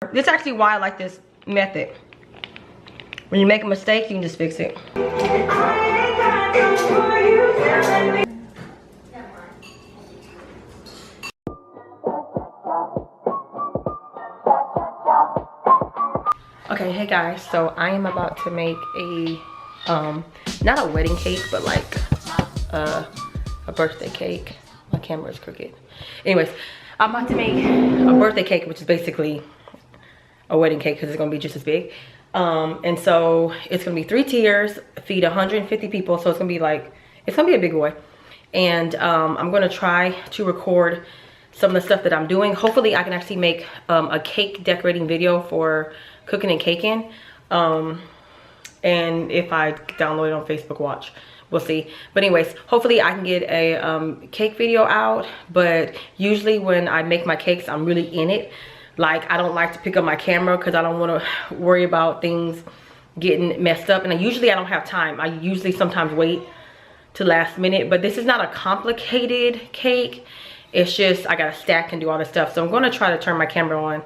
This is actually why I like this method. When you make a mistake, you can just fix it. Okay, hey guys, so I am about to make a not a wedding cake, but like a birthday cake. My camera is crooked. Anyways, I'm about to make a birthday cake, which is basically a wedding cake because it's gonna be just as big. And so it's gonna be 3 tiers, feed 150 people, so it's gonna be like, it's gonna be a big boy. And I'm gonna try to record some of the stuff that I'm doing. Hopefully I can actually make a cake decorating video for cooking and caking. And if I download it on Facebook Watch, we'll see. But anyways, hopefully I can get a cake video out. But usually when I make my cakes, I'm really in it. Like, I don't like to pick up my camera because I don't want to worry about things getting messed up. And usually I don't have time. I usually sometimes wait to last minute. But this is not a complicated cake. It's just I gotta stack and do all this stuff. So I'm gonna try to turn my camera on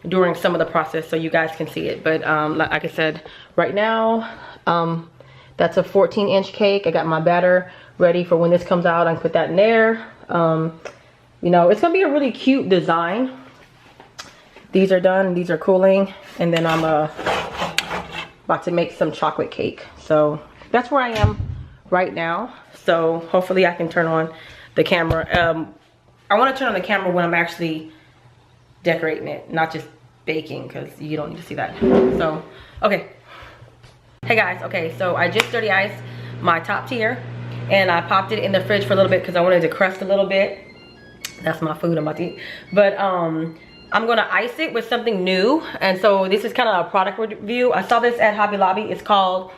during some of the process so you guys can see it. But like I said, right now that's a 14-inch cake. I got my batter ready for when this comes out. I can put that in there. You know, it's gonna be a really cute design. These are done, these are cooling, and then I'm about to make some chocolate cake. So that's where I am right now. So hopefully I can turn on the camera. I want to turn on the camera when I'm actually decorating it, not just baking, because you don't need to see that. So okay, hey guys, okay, so I just dirty iced my top tier and I popped it in the fridge for a little bit because I wanted to crust a little bit. That's my food I'm about to eat. But I'm gonna ice it with something new. And so this is kind of a product review. I saw this at Hobby Lobby. It's called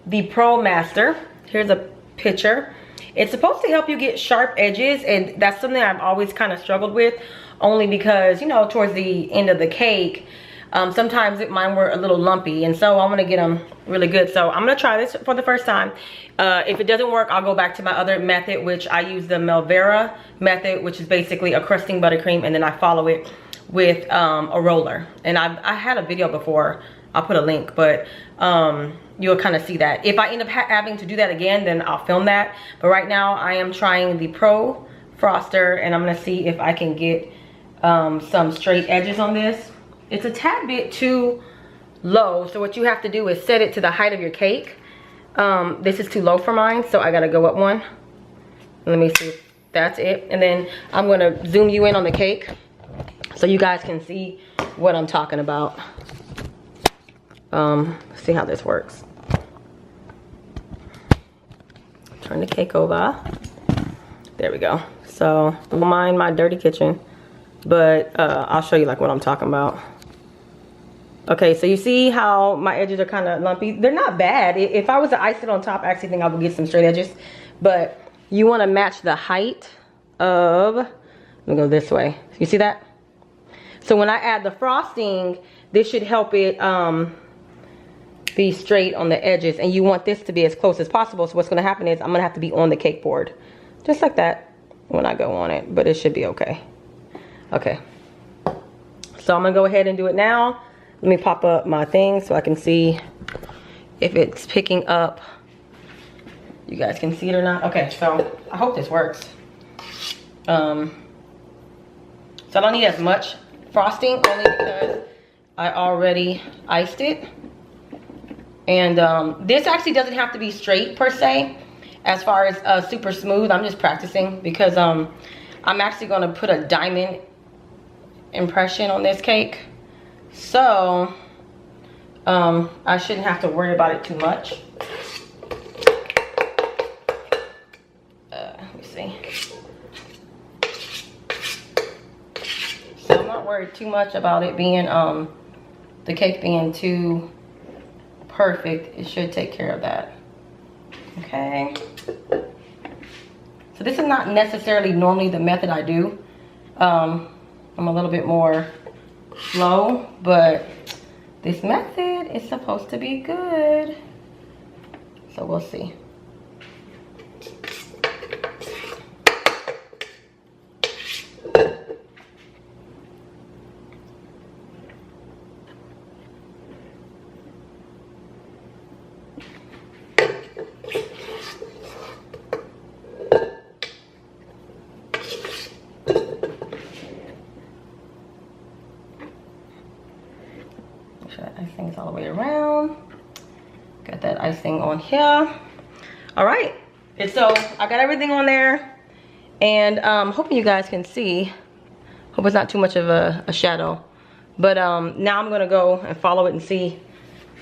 the Pro Master. Here's a picture. It's supposed to help you get sharp edges, and that's something I've always kind of struggled with, only because, you know, towards the end of the cake, sometimes mine were a little lumpy, and so I want to get them really good. So I'm going to try this for the first time. If it doesn't work, I'll go back to my other method, which I use the Melvera method, which is basically a crusting buttercream, and then I follow it with a roller. And I had a video before. I'll put a link, but you'll kind of see that. If I end up having to do that again, then I'll film that. But right now I am trying the Pro Froster, and I'm gonna see if I can get some straight edges on this. It's a tad bit too low, so what you have to do is set it to the height of your cake. This is too low for mine, so I gotta go up one. Let me see if that's it. And then I'm gonna zoom you in on the cake so you guys can see what I'm talking about. See how this works. Turn the cake over. There we go. So don't mind my dirty kitchen, but I'll show you like what I'm talking about. Okay, so you see how my edges are kind of lumpy. They're not bad. If I was to ice it on top, I actually think I would get some straight edges, but you want to match the height of, let me go this way. You see that? So when I add the frosting, this should help it be straight on the edges, and you want this to be as close as possible. So what's going to happen is I'm going to have to be on the cake board just like that when I go on it, but it should be okay. Okay, so I'm gonna go ahead and do it now. Let me pop up my thing so I can see if it's picking up. You guys can see it or not. Okay, so I hope this works. So I don't need as much frosting, only because I already iced it. And this actually doesn't have to be straight per se, as far as super smooth. I'm just practicing because I'm actually going to put a diamond impression on this cake. So I shouldn't have to worry about it too much. Let me see. So I'm not worried too much about it being, the cake being too perfect. It should take care of that. Okay. So this is not necessarily normally the method I do. I'm a little bit more slow, but this method is supposed to be good. So we'll see. Make sure that icing is all the way around. Got that icing on here. All right, and so I got everything on there, and hoping you guys can see. Hope it's not too much of a shadow, but now I'm gonna go and follow it and see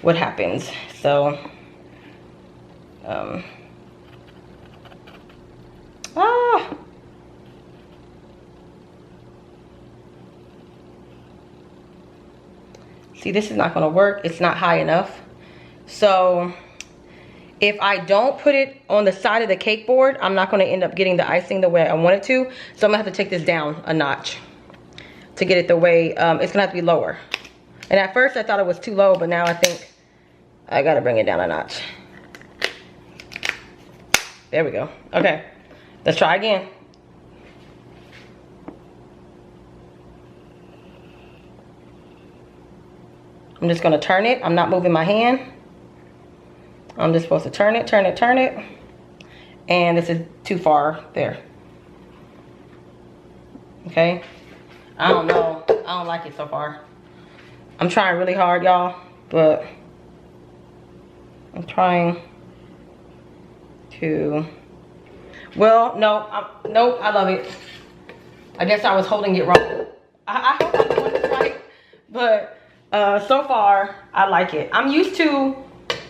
what happens. So see, this is not gonna work. It's not high enough. So if I don't put it on the side of the cake board, I'm not gonna end up getting the icing the way I want it to. So I'm gonna have to take this down a notch to get it the way, it's gonna have to be lower. And at first I thought it was too low, but now I think I gotta bring it down a notch. There we go. Okay, let's try again. I'm just gonna turn it. I'm not moving my hand. I'm just supposed to turn it, turn it, turn it. And this is too far there. Okay. I don't know. I don't like it so far. I'm trying really hard, y'all, but I'm trying to, well, no, nope, I love it. I guess I was holding it wrong. I hope I'm doing this right, but so far, I like it. I'm used to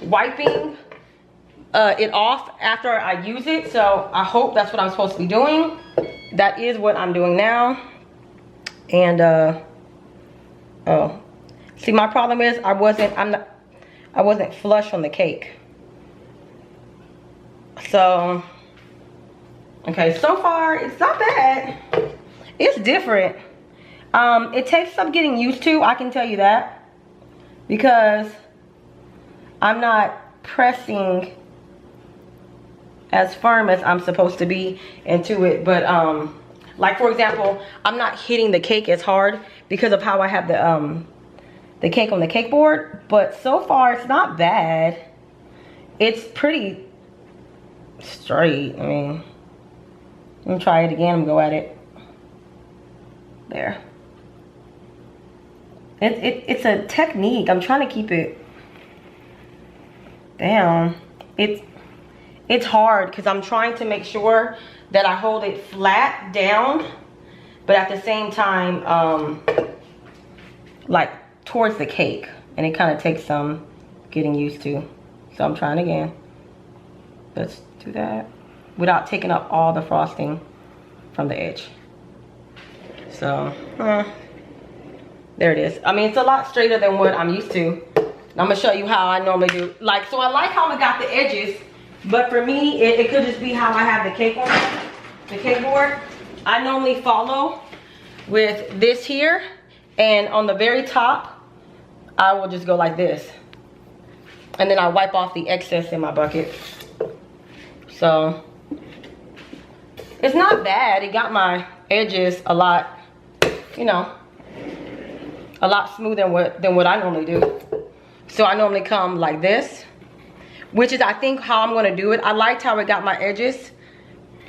wiping it off after I use it, so I hope that's what I'm supposed to be doing. That is what I'm doing now. And oh, see, my problem is I wasn't flush on the cake. So okay, so far it's not bad. It's different. It takes some getting used to, I can tell you that, because I'm not pressing as firm as I'm supposed to be into it. But like, for example, I'm not hitting the cake as hard because of how I have the cake on the cake board. But so far it's not bad. It's pretty straight. I mean, let me try it again. I'm gonna go at it. There. It's a technique. I'm trying to keep it down. It's hard because I'm trying to make sure that I hold it flat down, but at the same time, like towards the cake. And it kind of takes some getting used to. So I'm trying again. Let's do that without taking up all the frosting from the edge. So, there it is. I mean, it's a lot straighter than what I'm used to. I'm gonna show you how I normally do. Like, so I like how we got the edges, but for me, it could just be how I have the cake on the cake board. I normally follow with this here, and on the very top, I will just go like this. And then I wipe off the excess in my bucket. So, it's not bad. It got my edges a lot, you know, a lot smoother than what I normally do. So I normally come like this, which is I think how I'm gonna do it. I liked how it got my edges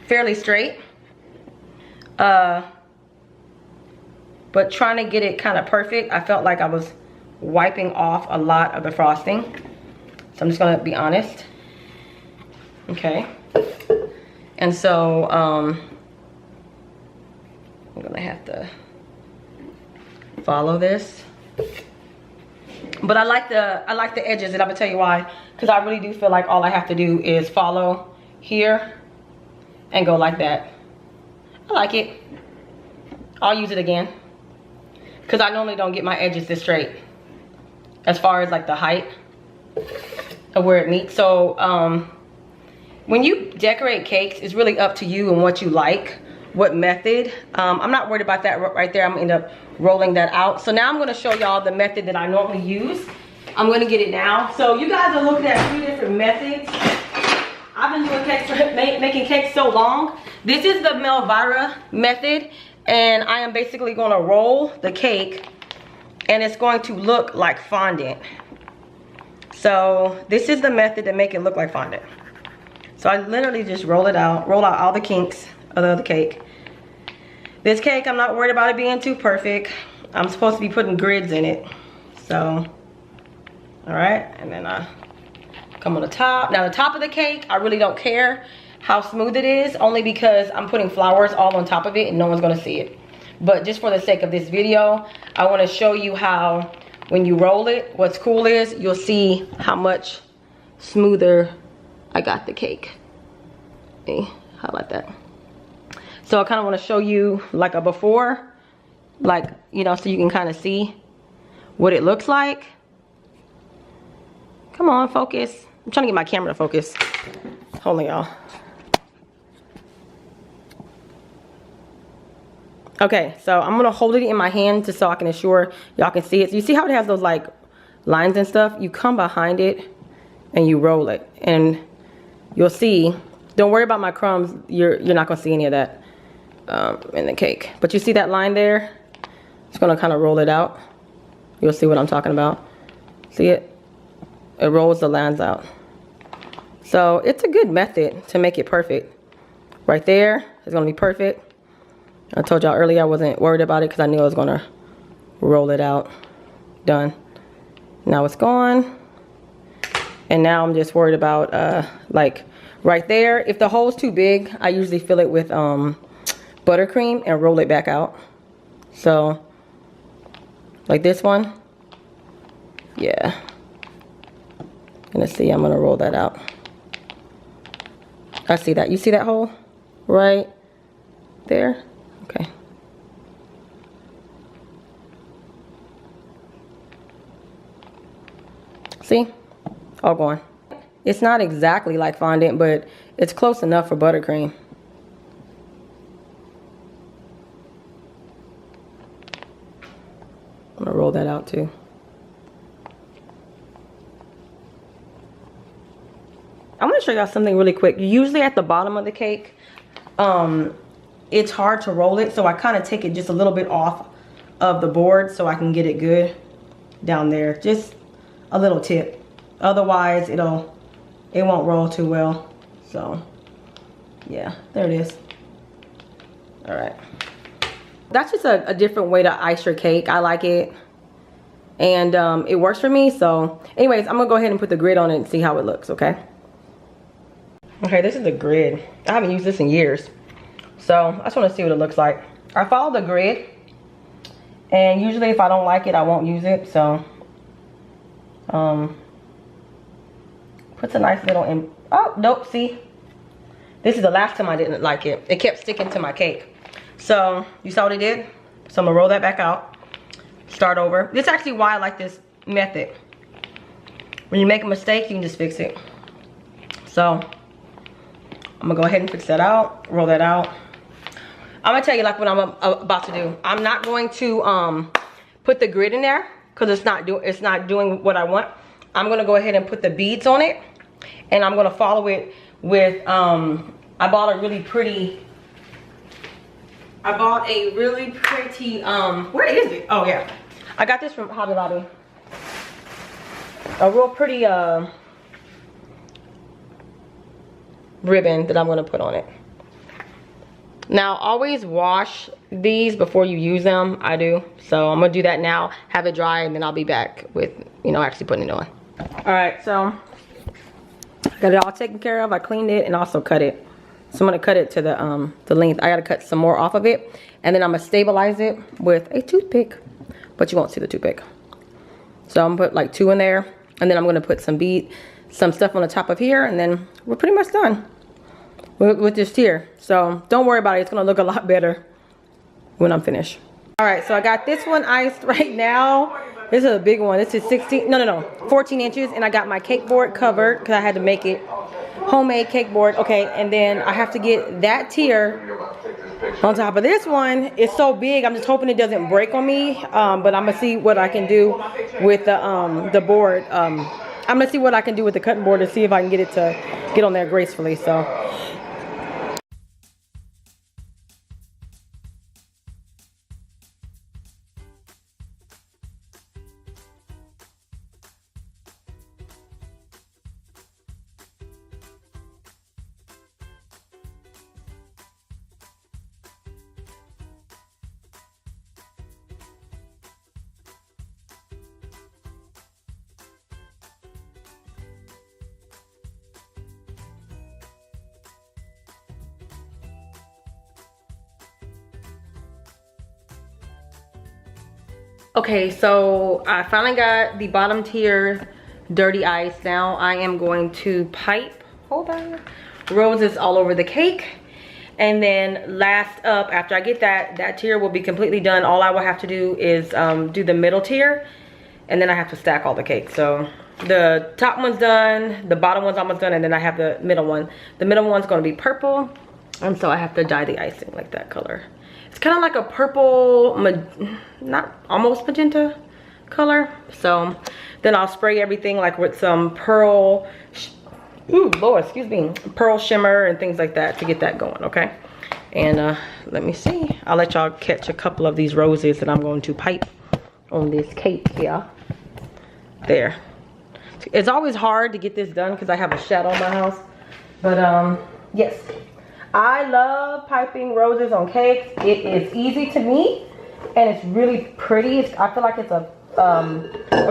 fairly straight. But trying to get it kind of perfect, I felt like I was wiping off a lot of the frosting. So I'm just gonna be honest. Okay. And so I'm gonna have to follow this. But I like the edges, and I'm gonna tell you why. Because I really do feel like all I have to do is follow here and go like that. I like it. I'll use it again. Because I normally don't get my edges this straight. As far as like the height of where it meets. So when you decorate cakes, it's really up to you and what you like. What method. I'm not worried about that right there. I'm gonna end up rolling that out. So now I'm gonna show y'all the method that I normally use. I'm gonna get it now. So you guys are looking at 3 different methods. I've been doing cakes, making cakes so long. This is the Melvira method, and I am basically gonna roll the cake, and it's going to look like fondant. So this is the method to make it look like fondant. So I literally just roll out all the kinks of the other cake. This cake, I'm not worried about it being too perfect. I'm supposed to be putting grids in it. So All right, and then I come on the top. Now the top of the cake, I really don't care how smooth it is, only because I'm putting flowers all on top of it and no one's gonna see it. But just for the sake of this video, I wanna show you how when you roll it, what's cool is you'll see how much smoother I got the cake. Let me highlight that. So I kind of want to show you like a before, like, you know, so you can kind of see what it looks like. Come on, focus. I'm trying to get my camera to focus. Hold on, y'all. Okay, so I'm gonna hold it in my hand just so I can ensure y'all can see it. So you see how it has those like lines and stuff? You come behind it and you roll it, and you'll see. Don't worry about my crumbs. You're not gonna see any of that in the cake. But you see that line there? Just gonna kind of roll it out. You'll see what I'm talking about. See it? It rolls the lines out. So it's a good method to make it perfect. Right there is gonna be perfect. I told y'all earlier I wasn't worried about it because I knew I was gonna roll it out. Done. Now it's gone. And now I'm just worried about like right there. If the hole's too big, I usually fill it with buttercream and roll it back out. So like this one, yeah. Gonna see, I'm gonna roll that out. I see that. You see that hole right there? Okay. See? All gone. It's not exactly like fondant, but it's close enough for buttercream. I'm gonna roll that out too. I'm gonna show y'all something really quick. Usually at the bottom of the cake, it's hard to roll it, so I kind of take it just a little bit off of the board so I can get it good down there. Just a little tip. Otherwise, it won't roll too well. So, yeah, there it is. All right. That's just a different way to ice your cake. I like it. And it works for me. So, anyways, I'm going to go ahead and put the grid on it and see how it looks, okay? Okay, this is the grid. I haven't used this in years. So, I just want to see what it looks like. I follow the grid. And usually if I don't like it, I won't use it. So, puts a nice little, oh, nope, see? This is the last time I didn't like it. It kept sticking to my cake. So, you saw what it did? So, I'm going to roll that back out. Start over. This is actually why I like this method. When you make a mistake, you can just fix it. So, I'm going to go ahead and fix that out. Roll that out. I'm going to tell you like what I'm about to do. I'm not going to put the grid in there because it's not doing what I want. I'm going to go ahead and put the beads on it. And I'm going to follow it with, I bought a really pretty, where is it? Oh yeah. I got this from Hobby Lobby. A real pretty ribbon that I'm going to put on it. Now, always wash these before you use them. I do. So I'm going to do that now, have it dry, and then I'll be back with, you know, actually putting it on. All right, so got it all taken care of. I cleaned it and also cut it. So I'm going to cut it to the length. I got to cut some more off of it. And then I'm going to stabilize it with a toothpick. But you won't see the toothpick. So I'm going to put like 2 in there. And then I'm going to put some stuff on the top of here. And then we're pretty much done with this tier. So don't worry about it. It's going to look a lot better when I'm finished. All right, so I got this one iced right now. This is a big one. This is 14 inches. And I got my cake board covered because I had to make it homemade cake board. Okay, and then I have to get that tier on top of this one. It's so big, I'm just hoping it doesn't break on me. But I'm gonna see what I can do with the board. I'm gonna see what I can do with the cutting board to see if I can get it to get on there gracefully. So Okay, so I finally got the bottom tier dirty ice. Now I am going to pipe, hold on, roses all over the cake. And then last up, after I get that tier will be completely done. All I will have to do is do the middle tier, and then I have to stack all the cake. So the top one's done, the bottom one's almost done, and then I have the middle one. The middle one's gonna be purple, and so I have to dye the icing like that color. It's kind of like a purple, not almost magenta color. So then I'll spray everything like with some pearl, ooh, Lord, excuse me, pearl shimmer and things like that to get that going, okay? And let me see. I'll let y'all catch a couple of these roses that I'm going to pipe on this cake here. There. It's always hard to get this done because I have a shadow in my house. But yes. I love piping roses on cakes. It is easy to me and it's really pretty. I feel like it's a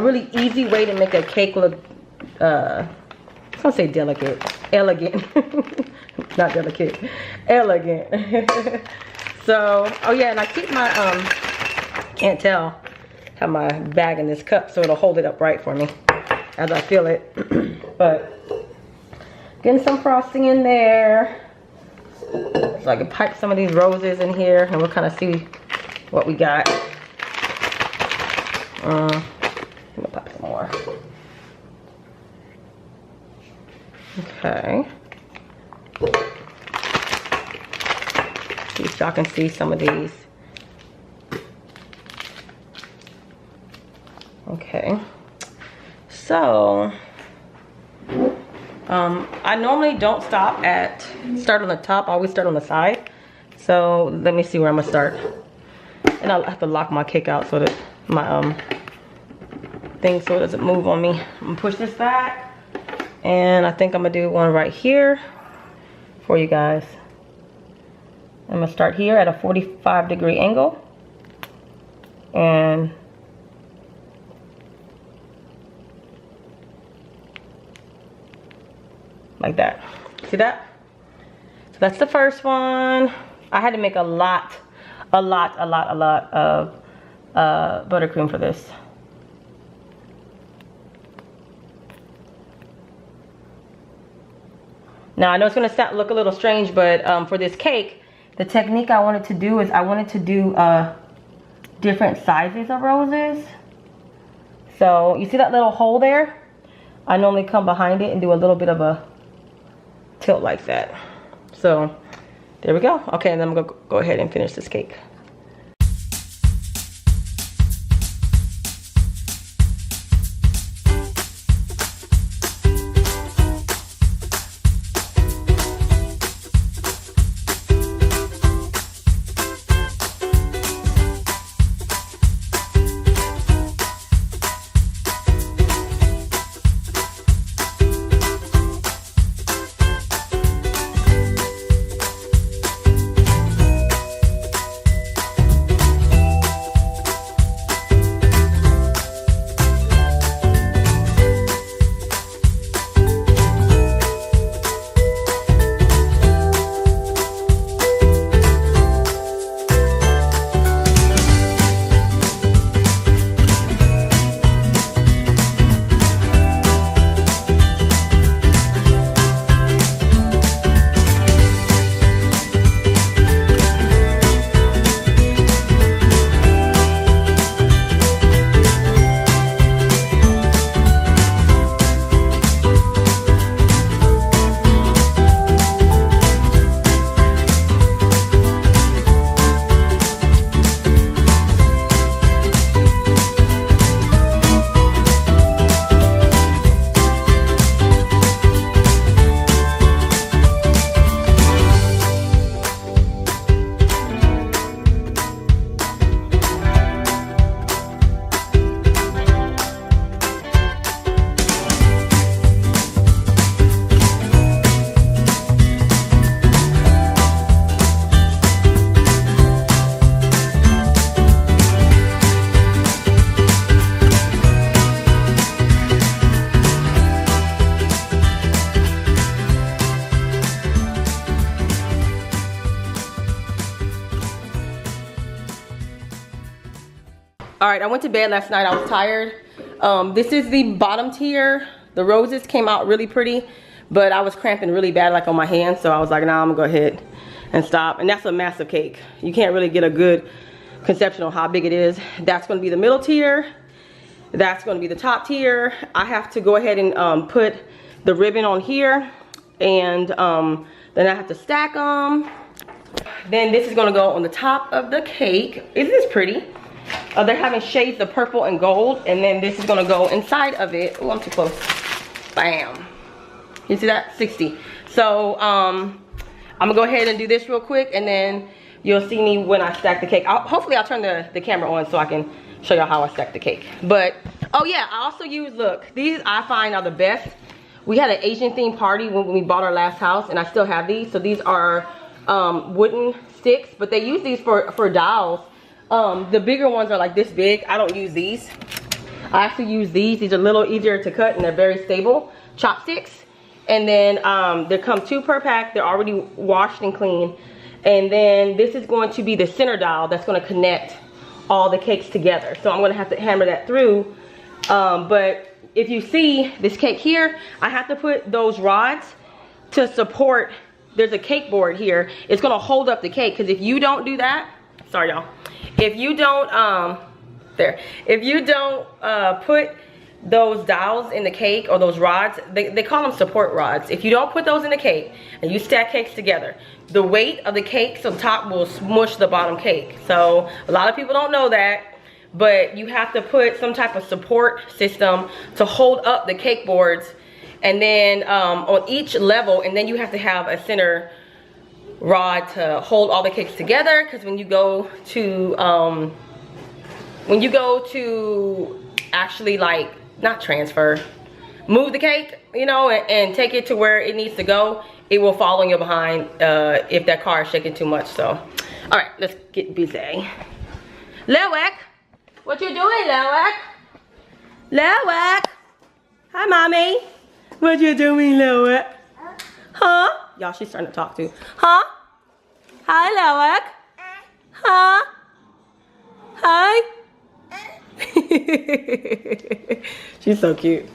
really easy way to make a cake look, I was gonna say delicate, elegant. Not delicate, elegant. So, oh yeah, and I keep my, can't tell, have my bag in this cup so it'll hold it up right for me as I feel it. But getting some frosting in there. So I can pipe some of these roses in here and we'll kind of see what we got. I'm gonna pop some more. Okay. See if y'all can see some of these. Okay. So I normally don't start on the top. I always start on the side. So let me see where I'm gonna start. And I'll have to lock my cake out so that my thing so it doesn't move on me. I'm gonna push this back. And I think I'm gonna do one right here for you guys. I'm gonna start here at a 45-degree angle. And like that. See that? So that's the first one. I had to make a lot of buttercream for this. Now I know it's gonna look a little strange, but for this cake, the technique I wanted to do is I wanted to do different sizes of roses. So you see that little hole there? I normally come behind it and do a little bit of a tilt like that. So there we go. Okay, and then I'm gonna go ahead and finish this cake. All right, I went to bed last night. I was tired. This is the bottom tier. The roses came out really pretty, but I was cramping really bad, like on my hands. So I was like, nah, I'm gonna go ahead and stop. And that's a massive cake. You can't really get a good conception on how big it is. That's gonna be the middle tier. That's gonna be the top tier. I have to go ahead and put the ribbon on here, and then I have to stack them. Then this is gonna go on the top of the cake. Isn't this pretty? They're having shades of purple and gold, and then this is gonna go inside of it. Oh, I'm too close. Bam. You see that? 60. So I'm gonna go ahead and do this real quick, and then you'll see me when I stack the cake. Hopefully I'll turn the camera on so I can show y'all how I stack the cake. But oh yeah, I also use, look, these I find are the best. We had an Asian themed party when we bought our last house, and I still have these. So these are wooden sticks, but they use these for dowels. The bigger ones are like this big. I don't use these. I actually use these. These are a little easier to cut, and they're very stable. Chopsticks. And then there come 2 per pack. They're already washed and clean. And then this is going to be the center dowel that's going to connect all the cakes together. So I'm going to have to hammer that through. But if you see this cake here, I have to put those rods to support. There's a cake board here. It's going to hold up the cake, because if you don't do that, sorry y'all, if you don't put those dowels in the cake, or those rods, they call them support rods. If you don't put those in the cake and you stack cakes together, the weight of the cakes on top will smush the bottom cake. So a lot of people don't know that, but you have to put some type of support system to hold up the cake boards, and then on each level, and then you have to have a center rod to hold all the cakes together. Because when you go to actually, like, not transfer, move the cake, you know, and take it to where it needs to go, it will fall on your behind if that car is shaking too much. So all right, let's get busy. Loic, what you doing, Loic? Loic, hi mommy. What you doing, Loic? Huh? Y'all, she's starting to talk too. Huh? Hi, Loic. Huh? Hi. She's so cute.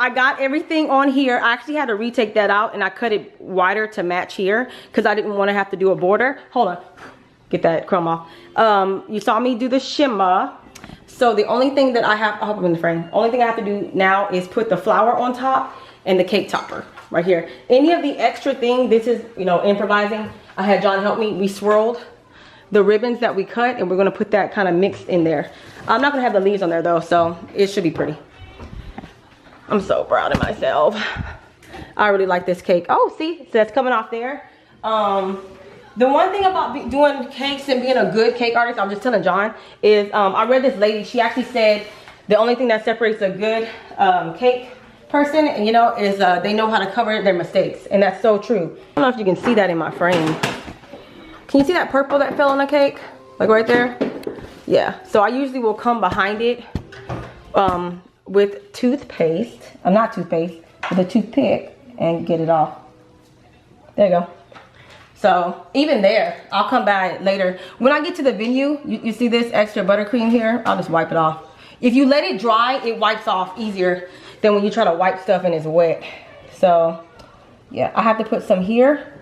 I got everything on here. I actually had to retake that out and I cut it wider to match here because I didn't want to have to do a border. Hold on, get that crumb off. You saw me do the shimmer. So the only thing that I have, I'll put in the frame. Only thing I have to do now is put the flour on top and the cake topper right here. Any of the extra thing, this is, you know, improvising. I had John help me. We swirled the ribbons that we cut and we're gonna put that kind of mixed in there. I'm not gonna have the leaves on there though, so it should be pretty. I'm so proud of myself. I really like this cake. Oh, see, so that's coming off there. The one thing about doing cakes and being a good cake artist, I'm just telling John, is I read this lady, she actually said the only thing that separates a good cake person, you know, is they know how to cover their mistakes. And that's so true. I don't know if you can see that in my frame. Can you see that purple that fell on the cake? Like right there? Yeah, so I usually will come behind it with toothpaste. Not toothpaste, with a toothpick and get it off. There you go. So even there, I'll come by later. When I get to the venue, you see this extra buttercream here? I'll just wipe it off. If you let it dry, it wipes off easier than when you try to wipe stuff and it's wet. So yeah, I have to put some here.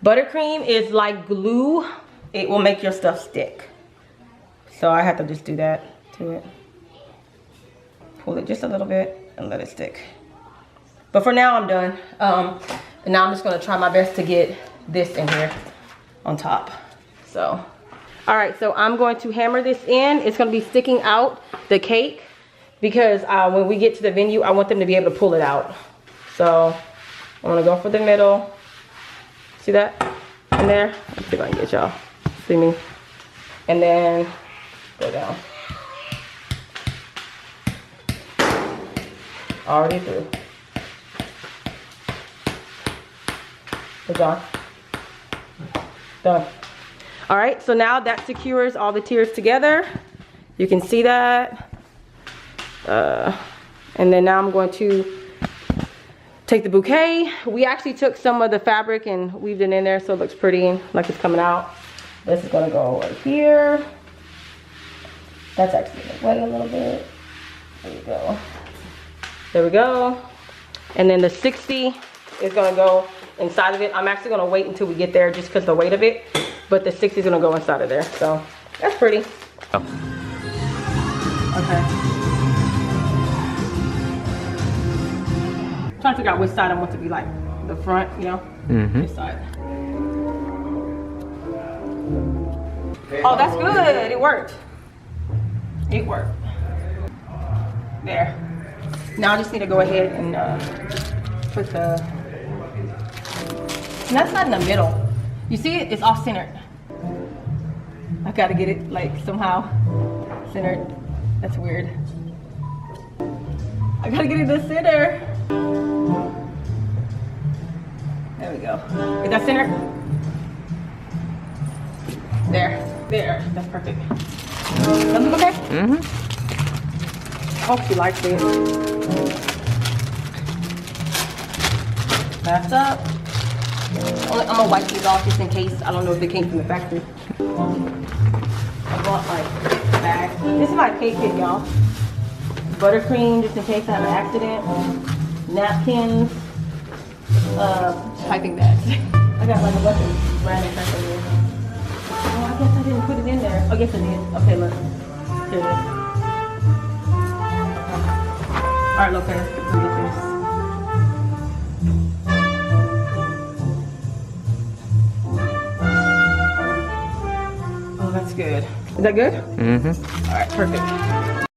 Buttercream is like glue. It will make your stuff stick. So I have to just do that to it. Pull it just a little bit and let it stick. But for now, I'm done. And now I'm just gonna try my best to get this in here on top. So, all right, so I'm going to hammer this in. It's gonna be sticking out the cake because when we get to the venue, I want them to be able to pull it out. So I'm gonna go for the middle. See that in there? Let's see if I can get y'all. See me? And then go down. Already through. Good job. Done. All right, so now that secures all the tiers together. You can see that. And then now I'm going to take the bouquet. We actually took some of the fabric and weaved it in there so it looks pretty, like it's coming out. This is gonna go right here. That's actually wet a little bit. There we go. There we go. And then the 60 is gonna go inside of it. I'm actually gonna wait until we get there just because the weight of it. But the 60 is gonna go inside of there. So that's pretty. Oh. Okay. Trying to figure out which side I want to be like. The front, you know? Mm-hmm. This side. Oh, that's good. It worked. It worked. There. Now I just need to go ahead and put the... And that's not in the middle. You see it? It's off centered. I gotta get it like somehow centered. That's weird. I gotta get it to center. There we go. Is that center? There. There. That's perfect. Does that look okay? Mm-hmm. I hope she likes it. That's up. I'm gonna wipe these off just in case. I don't know if they came from the factory. I bought like bags. This is my cake kit, y'all. Buttercream just in case I have an accident. Napkins. Piping bags. I got like a bunch of random stuff in there. Oh, I guess I didn't put it in there. Oh, yes I did. Okay, look. Here it is. Alright, look, let's get this. Oh, that's good. Is that good? Mm-hmm. Alright, perfect.